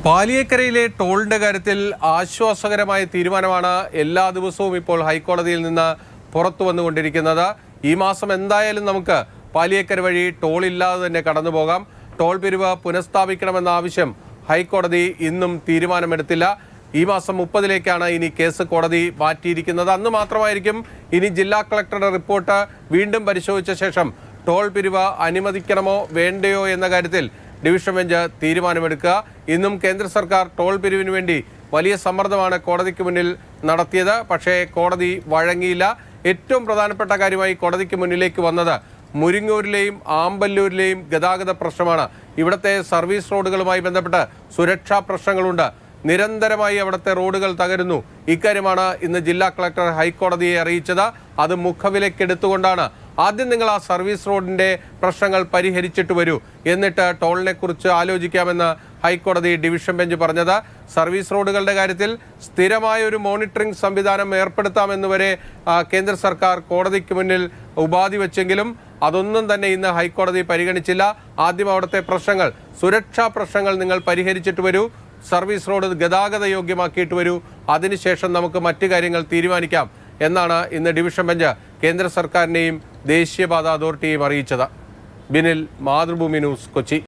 പാലിയേക്കരയിലെ ടോളിന്റെ കാര്യത്തിൽ ആശ്വാസകരമായ തീരുമാനമാണ് എല്ലാ ദിവസവും ഇപ്പോൾ ഹൈക്കോടതിയിൽ നിന്ന് പുറത്തു വന്നുകൊണ്ടിരിക്കുന്നത്. ഈ മാസം എന്തായാലും നമുക്ക് പാലിയേക്കര വഴി ടോൾ ഇല്ലാതെ തന്നെ കടന്നുപോകാം. ടോൾ പിരിവ് പുനഃസ്ഥാപിക്കണമെന്ന ആവശ്യം ഹൈക്കോടതി ഇന്നും തീരുമാനമെടുത്തില്ല. ഈ മാസം 30-ലേക്കാണ് ഇനി കേസ് കോടതി മാറ്റിയിരിക്കുന്നത്. അന്ന് മാത്രമായിരിക്കും ഇനി ജില്ലാ കളക്ടറുടെ റിപ്പോർട്ട് വീണ്ടും പരിശോധിച്ച ശേഷം ടോൾ പിരിവ് അനുവദിക്കണമോ വേണ്ടയോ എന്ന കാര്യത്തിൽ ഡിവിഷൻ ബെഞ്ച് തീരുമാനമെടുക്കുക. ഇന്നും കേന്ദ്ര സർക്കാർ ടോൾ പിരിവിന് വേണ്ടി വലിയ സമ്മർദ്ദമാണ് കോടതിക്ക് മുന്നിൽ നടത്തിയത്. പക്ഷേ കോടതി വഴങ്ങിയില്ല. ഏറ്റവും പ്രധാനപ്പെട്ട കാര്യമായി കോടതിക്ക് മുന്നിലേക്ക് വന്നത് മുരിങ്ങൂരിലെയും ആമ്പല്ലൂരിലെയും ഗതാഗത പ്രശ്നമാണ്. ഇവിടുത്തെ സർവീസ് റോഡുകളുമായി ബന്ധപ്പെട്ട് സുരക്ഷാ പ്രശ്നങ്ങളുണ്ട്. നിരന്തരമായി അവിടുത്തെ റോഡുകൾ തകരുന്നു. ഇക്കാര്യമാണ് ഇന്ന് ജില്ലാ കളക്ടർ ഹൈക്കോടതിയെ അറിയിച്ചത്. അത് മുഖവിലക്കെടുത്തുകൊണ്ടാണ് ആദ്യം നിങ്ങൾ ആ സർവീസ് റോഡിന്റെ പ്രശ്നങ്ങൾ പരിഹരിച്ചിട്ട് വരൂ, എന്നിട്ട് ടോളിനെ കുറിച്ച് ആലോചിക്കാമെന്ന് ഹൈക്കോടതി ഡിവിഷൻ ബെഞ്ച് പറഞ്ഞത്. സർവീസ് റോഡുകളുടെ കാര്യത്തിൽ സ്ഥിരമായ ഒരു മോണിറ്ററിംഗ് സംവിധാനം ഏർപ്പെടുത്താമെന്ന് വരെ കേന്ദ്ര സർക്കാർ കോടതിക്ക് മുന്നിൽ ഉപാധി വെച്ചെങ്കിലും അതൊന്നും തന്നെ ഇന്ന് ഹൈക്കോടതി പരിഗണിച്ചില്ല. ആദ്യം അവിടുത്തെ പ്രശ്നങ്ങൾ, സുരക്ഷാ പ്രശ്നങ്ങൾ നിങ്ങൾ പരിഹരിച്ചിട്ട് വരൂ, സർവീസ് റോഡ് ഗതാഗത യോഗ്യമാക്കിയിട്ട് വരൂ, അതിനുശേഷം നമുക്ക് മറ്റു കാര്യങ്ങൾ തീരുമാനിക്കാം എന്നാണ് ഇന്ന് ഡിവിഷൻ ബെഞ്ച് കേന്ദ്ര സർക്കാരിനെയും ദേശീയപാത അതോറിറ്റിയെയും അറിയിച്ചത്. ബിനിൽ, മാതൃഭൂമി ന്യൂസ്, കൊച്ചി.